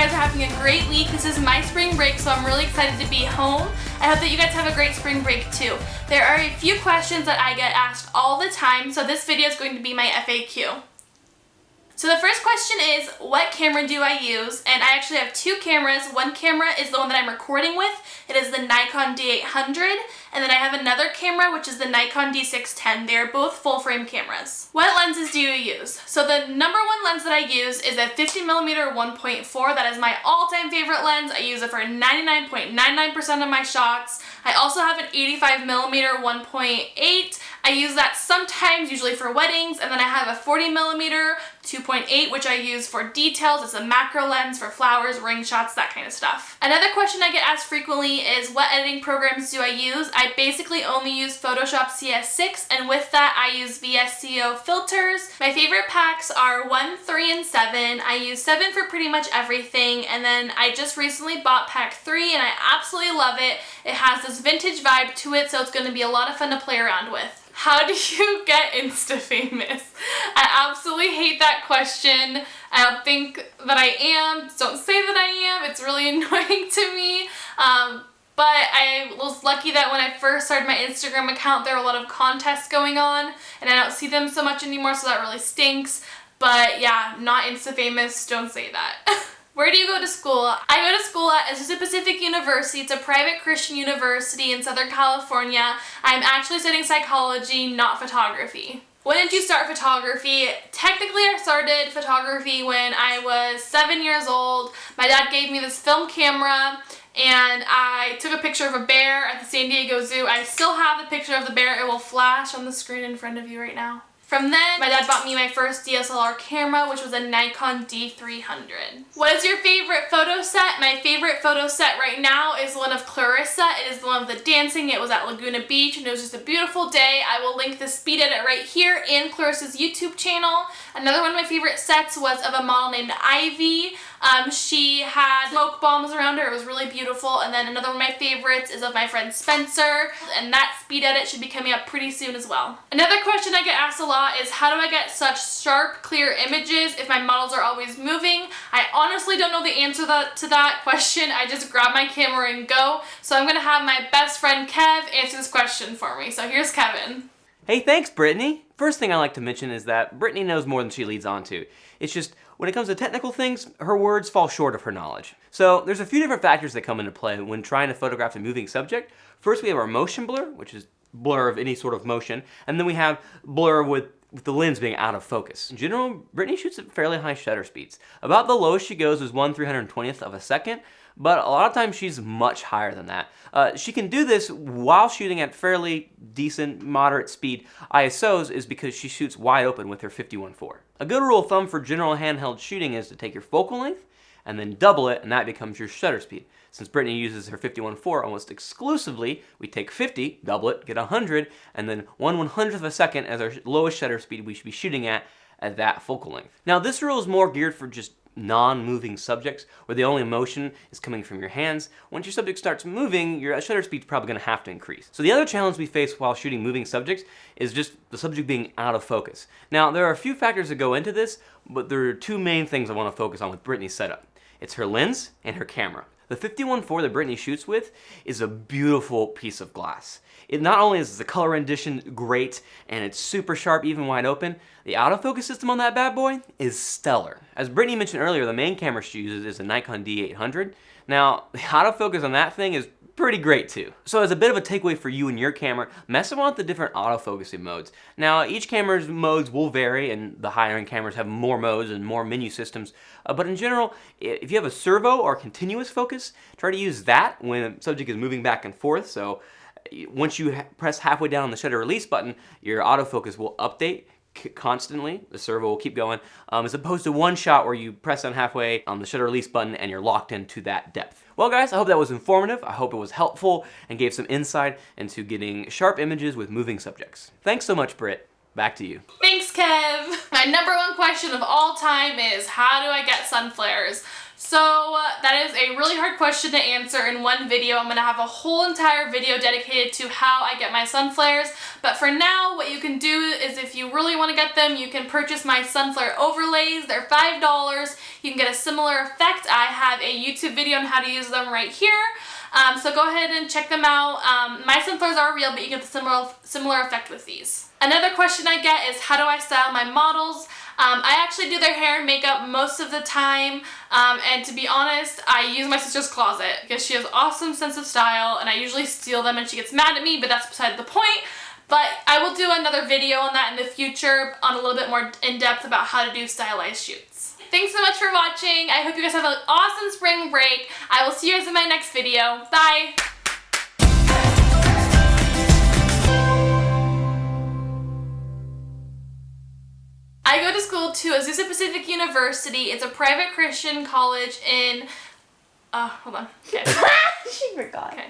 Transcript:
guys are having a great week. This is my spring break, so I'm really excited to be home. I hope that you guys have a great spring break too. There are a few questions that I get asked all the time, so this video is going to be my FAQ. So the first question is, what camera do I use? And I actually have two cameras. One camera is the one that I'm recording with. It is the Nikon D800. And then I have another camera, which is the Nikon D610. They are both full frame cameras. What lenses do you use? So the number one lens that I use is a 50mm 1.4. That is my all-time favorite lens. I use it for 99.99% of my shots. I also have an 85mm 1.8. I use that sometimes, usually for weddings, and then I have a 40mm 2.8, which I use for details. It's a macro lens for flowers, ring shots, that kind of stuff. Another question I get asked frequently is, what editing programs do I use? I basically only use Photoshop CS6, and with that I use VSCO filters. My favorite packs are 1, 3, and 7. I use 7 for pretty much everything, and then I just recently bought pack 3 and I absolutely love it. It has this vintage vibe to it, so it's going to be a lot of fun to play around with. How do you get Insta famous? I absolutely hate that question. I don't think that I am. Don't say that I am. It's really annoying to me. But I was lucky that when I first started my Instagram account, there were a lot of contests going on, and I don't see them so much anymore, so that really stinks. But yeah, not Insta famous. Don't say that. Where do you go to school? I go to school at Azusa Pacific University. It's a private Christian university in Southern California. I'm actually studying psychology, not photography. When did you start photography? Technically, I started photography when I was 7 years old. My dad gave me this film camera and I took a picture of a bear at the San Diego Zoo. I still have the picture of the bear. It will flash on the screen in front of you right now. From then, my dad bought me my first DSLR camera, which was a Nikon D300. What is your favorite photo set? My favorite photo set right now is one of Clarissa. It is the one of the dancing. It was at Laguna Beach, and it was just a beautiful day. I will link the speed edit right here in Clarissa's YouTube channel. Another one of my favorite sets was of a model named Ivy. She had smoke bombs around her. It was really beautiful. And then another one of my favorites is of my friend Spencer, and that speed edit should be coming up pretty soon as well. Another question I get asked a lot is, how do I get such sharp, clear images if my models are always moving? I honestly don't know the answer to that question. I just grab my camera and go. So I'm gonna have my best friend Kev answer this question for me. So here's Kevin. Hey, thanks, Brittany. First thing I like to mention is that Brittany knows more than she leads on to. It's just, when it comes to technical things, her words fall short of her knowledge. So there's a few different factors that come into play when trying to photograph a moving subject. First, we have our motion blur, which is blur of any sort of motion, and then we have blur with the lens being out of focus. In general, Brittany shoots at fairly high shutter speeds. About the lowest she goes is 1/320th of a second, but a lot of times she's much higher than that. She can do this while shooting at fairly decent, moderate speed ISOs is because she shoots wide open with her 51.4. A good rule of thumb for general handheld shooting is to take your focal length and then double it, and that becomes your shutter speed. Since Brittany uses her 51.4 almost exclusively, we take 50, double it, get 100, and then 1/100th of a second as our lowest shutter speed we should be shooting at that focal length. Now this rule is more geared for just non-moving subjects where the only motion is coming from your hands. Once your subject starts moving, your shutter speed is probably going to have to increase. So the other challenge we face while shooting moving subjects is just the subject being out of focus. Now there are a few factors that go into this, but there are two main things I want to focus on with Brittany's setup. It's her lens and her camera. The 51.4 that Brittany shoots with is a beautiful piece of glass. It not only is the color rendition great and it's super sharp, even wide open, the autofocus system on that bad boy is stellar. As Brittany mentioned earlier, the main camera she uses is a Nikon D800. Now, the autofocus on that thing is pretty great too. So as a bit of a takeaway for you and your camera, mess around with the different autofocusing modes. Now each camera's modes will vary, and the higher end cameras have more modes and more menu systems, but in general, if you have a servo or continuous focus, try to use that when a subject is moving back and forth. So once you press halfway down on the shutter release button, your autofocus will update constantly. The servo will keep going, as opposed to one shot where you press down halfway on the shutter release button and you're locked into that depth. Well guys, I hope that was informative. I hope it was helpful and gave some insight into getting sharp images with moving subjects. Thanks so much, Britt. Back to you. Thanks, Kev. My number one question of all time is, how do I get sun flares? So that is a really hard question to answer in one video. I'm going to have a whole entire video dedicated to how I get my sunflares. But for now, what you can do is if you really want to get them, you can purchase my sunflare overlays. They're $5. You can get a similar effect. I have a YouTube video on how to use them right here. So go ahead and check them out. My sunflowers are real, but you get the similar effect with these. Another question I get is how do I style my models? I actually do their hair and makeup most of the time, and to be honest, I use my sister's closet because she has awesome sense of style, and I usually steal them and she gets mad at me, but that's beside the point. But I will do another video on that in the future on a little bit more in-depth about how to do stylized shoots. Thanks so much for watching. I hope you guys have an awesome spring break. I will see you guys in my next video. Bye! I go to school to Azusa Pacific University. It's a private Christian college in, hold on. Okay. She forgot. Okay.